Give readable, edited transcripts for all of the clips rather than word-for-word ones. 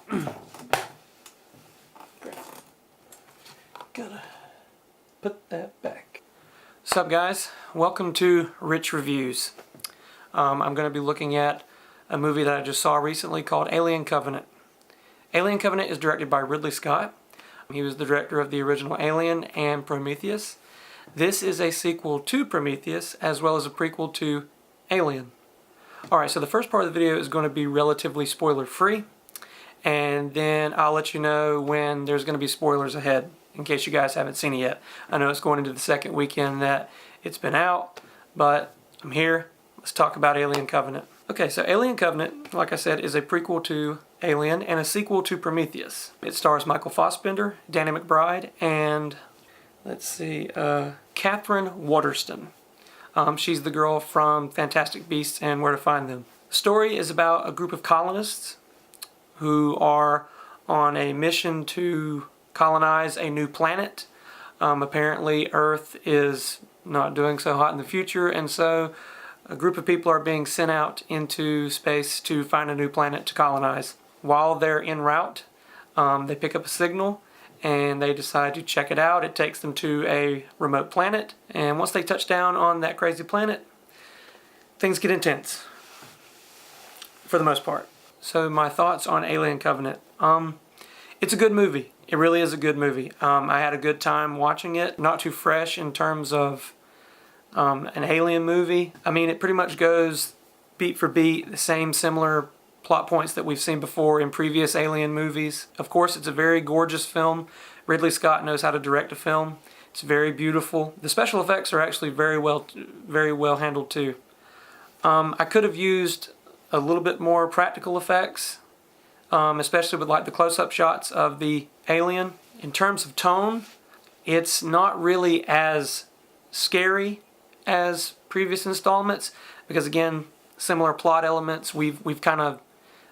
Gotta put that back. What's up, guys? Welcome to Rich Reviews. I'm going to be looking at a movie that I just saw recently called Alien Covenant. Alien Covenant is directed by Ridley Scott. He was the director of the original Alien and Prometheus. This is a sequel to Prometheus as well as a prequel to Alien. Alright, so the first part of the video is going to be relatively spoiler free, and then I'll let you know when there's going to be spoilers ahead in case you guys haven't seen it yet. I know it's going into the second weekend that it's been out, but I'm here. Let's talk about Alien Covenant. Okay, so Alien Covenant, like I said, is a prequel to Alien and a sequel to Prometheus. It stars Michael Fassbender, Danny McBride, and Katherine Waterston. She's the girl from Fantastic Beasts and Where to Find Them. The story is about a group of colonists who are on a mission to colonize a new planet. Apparently Earth is not doing so hot in the future, and so a group of people are being sent out into space to find a new planet to colonize. While they're en route, they pick up a signal and they decide to check it out. It takes them to a remote planet, and once they touch down on that crazy planet, things get intense for the most part. So my thoughts on Alien Covenant. It's a good movie. It really is a good movie. I had a good time watching it. Not too fresh in terms of an Alien movie. I mean, it pretty much goes beat for beat, the same similar plot points that we've seen before in previous Alien movies. Of course, it's a very gorgeous film. Ridley Scott knows how to direct a film. It's very beautiful. The special effects are actually very well handled too. I could have used a little bit more practical effects, especially with like the close-up shots of the alien. In terms of tone, it's not really as scary as previous installments because, again, similar plot elements. We've kind of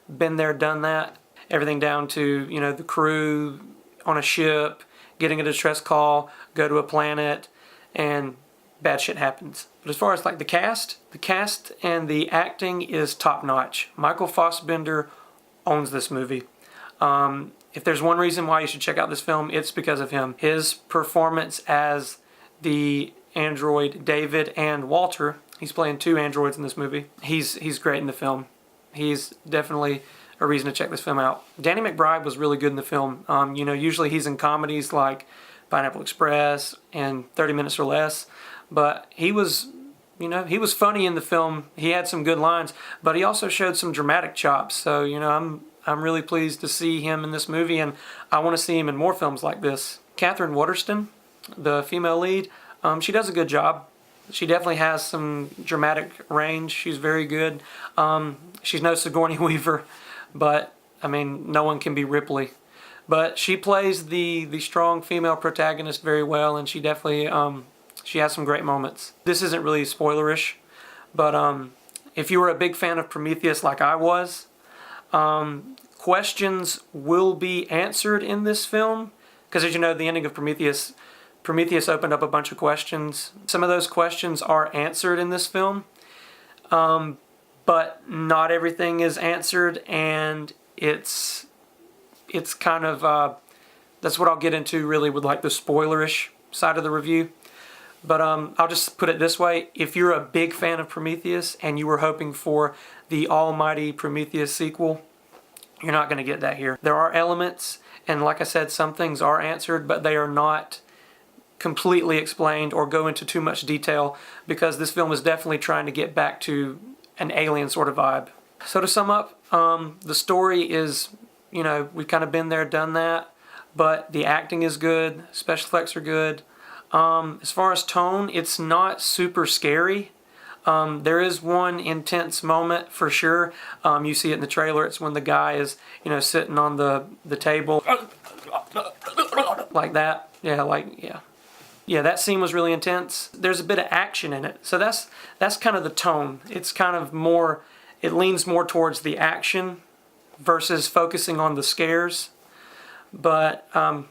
been there, done that. Everything down to, you know, the crew on a ship getting a distress call, go to a planet, and bad shit happens. But as far as like the cast and the acting is top notch. Michael Fassbender owns this movie. If there's one reason why you should check out this film, it's because of him. His performance as the android David and Walter, he's playing two androids in this movie. He's great in the film. He's definitely a reason to check this film out. Danny McBride was really good in the film. You know, usually he's in comedies like Pineapple Express and 30 Minutes or Less, but he was, you know, he was funny in the film. He had some good lines, but he also showed some dramatic chops. So, you know, I'm really pleased to see him in this movie, and I want to see him in more films like this. Katherine Waterston, the female lead, she does a good job. She definitely has some dramatic range. She's very good. She's no Sigourney Weaver, but, I mean, no one can be Ripley. But she plays the strong female protagonist very well, and she definitely, she has some great moments. This isn't really spoilerish, but if you were a big fan of Prometheus like I was, questions will be answered in this film, because as you know, the ending of Prometheus opened up a bunch of questions. Some of those questions are answered in this film, but not everything is answered, and it's kind of, that's what I'll get into really with like the spoilerish side of the review. But I'll just put it this way. If you're a big fan of Prometheus and you were hoping for the almighty Prometheus sequel, you're not going to get that here. There are elements, and like I said, some things are answered, but they are not completely explained or go into too much detail, because this film is definitely trying to get back to an Alien sort of vibe. So to sum up, the story is, you know, we've kind of been there, done that, but the acting is good, special effects are good. As far as tone, it's not super scary. There is one intense moment for sure. You see it in the trailer. It's when the guy is, you know, sitting on the table like that. Yeah, that scene was really intense. There's a bit of action in it. So that's kind of the tone. It's kind of more, it leans more towards the action versus focusing on the scares. But I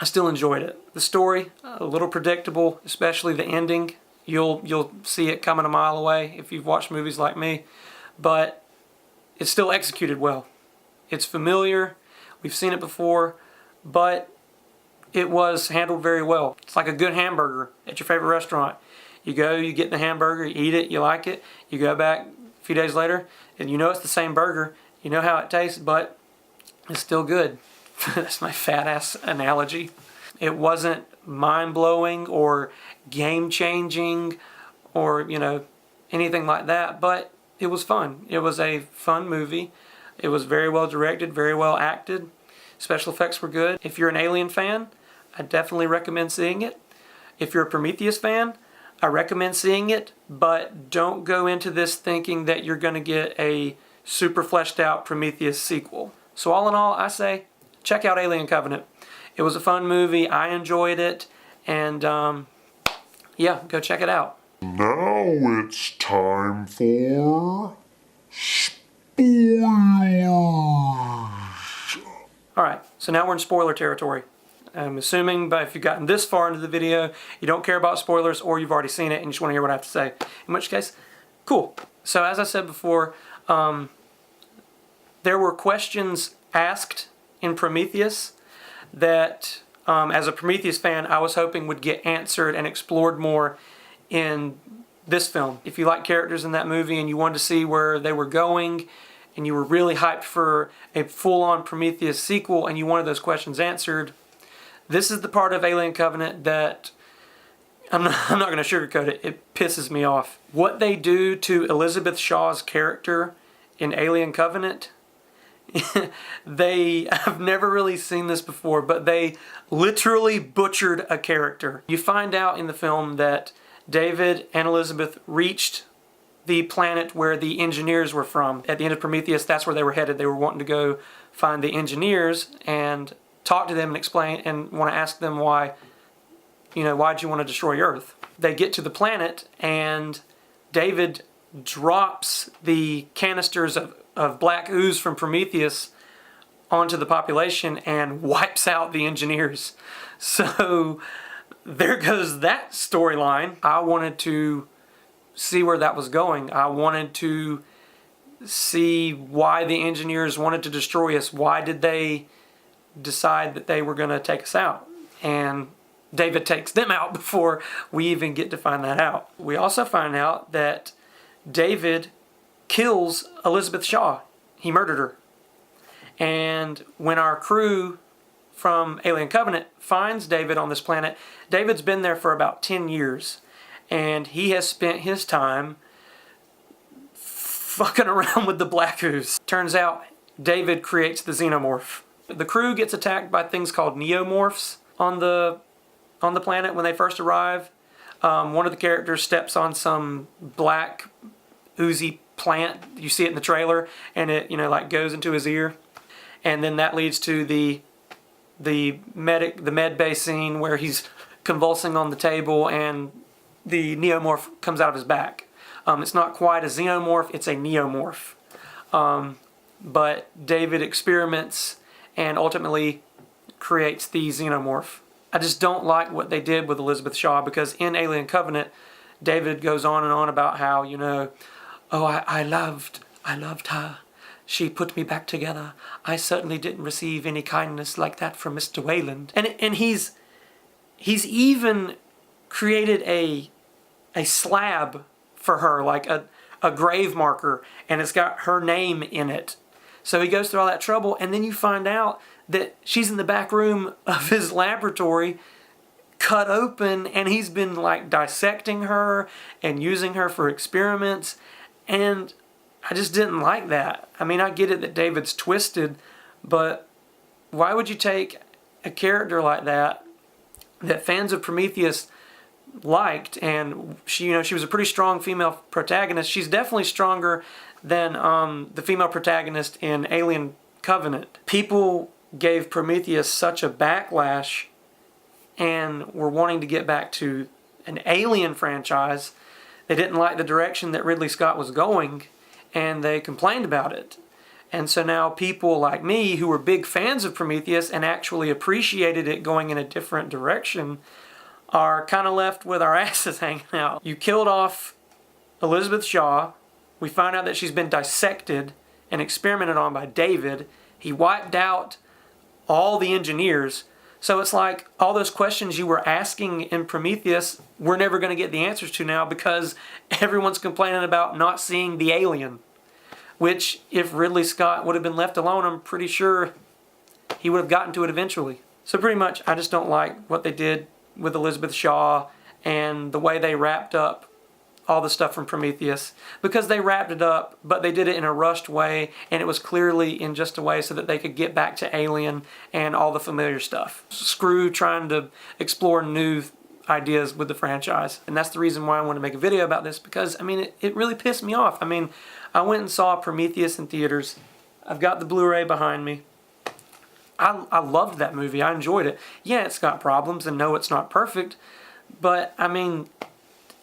still enjoyed it. The story, a little predictable, especially the ending. You'll see it coming a mile away if you've watched movies like me. But it's still executed well. It's familiar. We've seen it before, but it was handled very well. It's like a good hamburger at your favorite restaurant. You go, you get the hamburger, you eat it, you like it, you go back a few days later, and you know it's the same burger, you know how it tastes, but it's still good. That's my fat ass analogy. It wasn't mind-blowing or game-changing or, anything like that, but it was fun. It was a fun movie. It was very well directed, very well acted. Special effects were good. If you're an Alien fan, I definitely recommend seeing it. If you're a Prometheus fan, I recommend seeing it, but don't go into this thinking that you're going to get a super fleshed out Prometheus sequel. So all in all, I say, check out Alien Covenant. It was a fun movie. I enjoyed it. And yeah, go check it out. Now it's time for spoilers. Alright, so now we're in spoiler territory. I'm assuming, but if you've gotten this far into the video, you don't care about spoilers or you've already seen it and you just want to hear what I have to say. In which case, cool. So as I said before, there were questions asked in Prometheus that, as a Prometheus fan, I was hoping would get answered and explored more in this film. If you like characters in that movie and you wanted to see where they were going, and you were really hyped for a full-on Prometheus sequel and you wanted those questions answered, this is the part of Alien Covenant that I'm not going to sugarcoat it. It pisses me off. What they do to Elizabeth Shaw's character in Alien Covenant, I've never really seen this before, but they literally butchered a character. You find out in the film that David and Elizabeth reached the planet where the engineers were from. At the end of Prometheus, that's where they were headed. They were wanting to go find the engineers and talk to them and explain and want to ask them why'd you want to destroy Earth. They get to the planet and David drops the canisters of black ooze from Prometheus onto the population and wipes out the engineers. So there goes that storyline. I wanted to see where that was going. I wanted to see why the engineers wanted to destroy us. Why did they decide that they were going to take us out? And David takes them out before we even get to find that out. We also find out that David kills Elizabeth Shaw. He murdered her. And when our crew from Alien Covenant finds David on this planet, David's been there for about 10 years. And he has spent his time fucking around with the black ooze. Turns out David creates the xenomorph. The crew gets attacked by things called neomorphs on the planet when they first arrive. One of the characters steps on some black oozy plant. You see it in the trailer, and it goes into his ear, and then that leads to the med bay scene where he's convulsing on the table and the neomorph comes out of his back. It's not quite a xenomorph, it's a neomorph. But David experiments and ultimately creates the xenomorph. I just don't like what they did with Elizabeth Shaw, because in Alien Covenant, David goes on and on about how, I loved her. She put me back together. I certainly didn't receive any kindness like that from Mr. Wayland. And he's even created a slab for her, like a grave marker, and it's got her name in it. So he goes through all that trouble, and then you find out that she's in the back room of his laboratory, cut open, and he's been dissecting her and using her for experiments, and I just didn't like that. I mean, I get it that David's twisted, but why would you take a character like that fans of Prometheus liked, and she was a pretty strong female protagonist. She's definitely stronger than the female protagonist in Alien Covenant. People gave Prometheus such a backlash and were wanting to get back to an Alien franchise. They didn't like the direction that Ridley Scott was going, and they complained about it. And so now people like me, who were big fans of Prometheus and actually appreciated it going in a different direction, are kind of left with our asses hanging out. You killed off Elizabeth Shaw. We find out that she's been dissected and experimented on by David. He wiped out all the engineers. So it's like all those questions you were asking in Prometheus, we're never going to get the answers to now because everyone's complaining about not seeing the alien. Which, if Ridley Scott would have been left alone, I'm pretty sure he would have gotten to it eventually. So pretty much, I just don't like what they did with Elizabeth Shaw and the way they wrapped up all the stuff from Prometheus. Because they wrapped it up, but they did it in a rushed way, and it was clearly in just a way so that they could get back to Alien and all the familiar stuff. Screw trying to explore new ideas with the franchise. And that's the reason why I want to make a video about this, because, I mean, it really pissed me off. I mean, I went and saw Prometheus in theaters. I've got the Blu-ray behind me. I loved that movie. I enjoyed it. Yeah, it's got problems, and no, it's not perfect. But, I mean,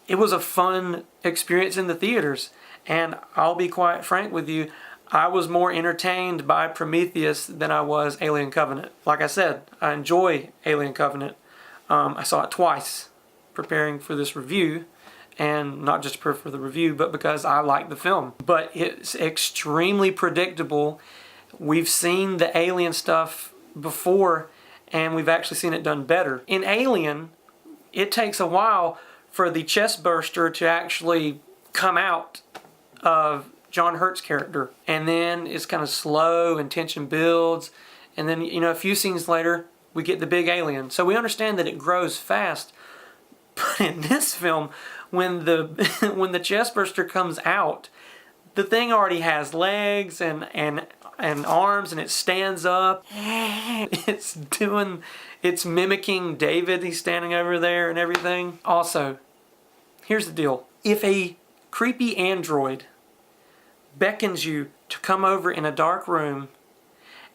it was a fun experience in the theaters. And I'll be quite frank with you, I was more entertained by Prometheus than I was Alien Covenant. Like I said, I enjoy Alien Covenant. I saw it twice preparing for this review. And not just for the review, but because I like the film. But it's extremely predictable. We've seen the Alien stuff before, and we've actually seen it done better. In Alien, it takes a while for the chest burster to actually come out of John Hurt's character. And then it's kind of slow and tension builds. And then, you know, a few scenes later, we get the big alien. So we understand that it grows fast. But in this film, when the chest burster comes out, the thing already has legs and arms, and it stands up. It's mimicking David. He's standing over there and everything. Also, here's the deal. If a creepy android beckons you to come over in a dark room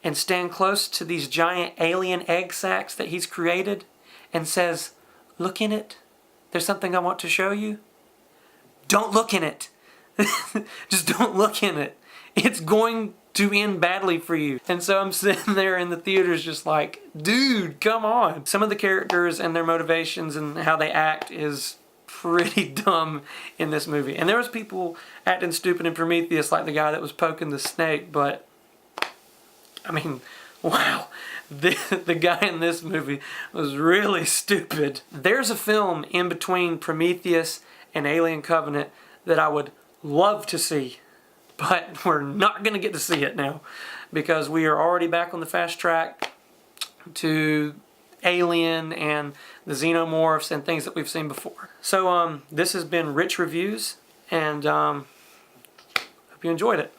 and stand close to these giant alien egg sacs that he's created and says, "Look in it. There's something I want to show you," don't look in it. Just don't look in it. It's going to end badly for you. And so I'm sitting there in the theaters just like, dude, come on. Some of the characters and their motivations and how they act is pretty dumb in this movie. And there was people acting stupid in Prometheus, like the guy that was poking the snake, but I mean, wow. The guy in this movie was really stupid. There's a film in between Prometheus and Alien Covenant that I would love to see, but we're not going to get to see it now because we are already back on the fast track to Alien and the xenomorphs and things that we've seen before. So this has been Rich Reviews, and hope you enjoyed it.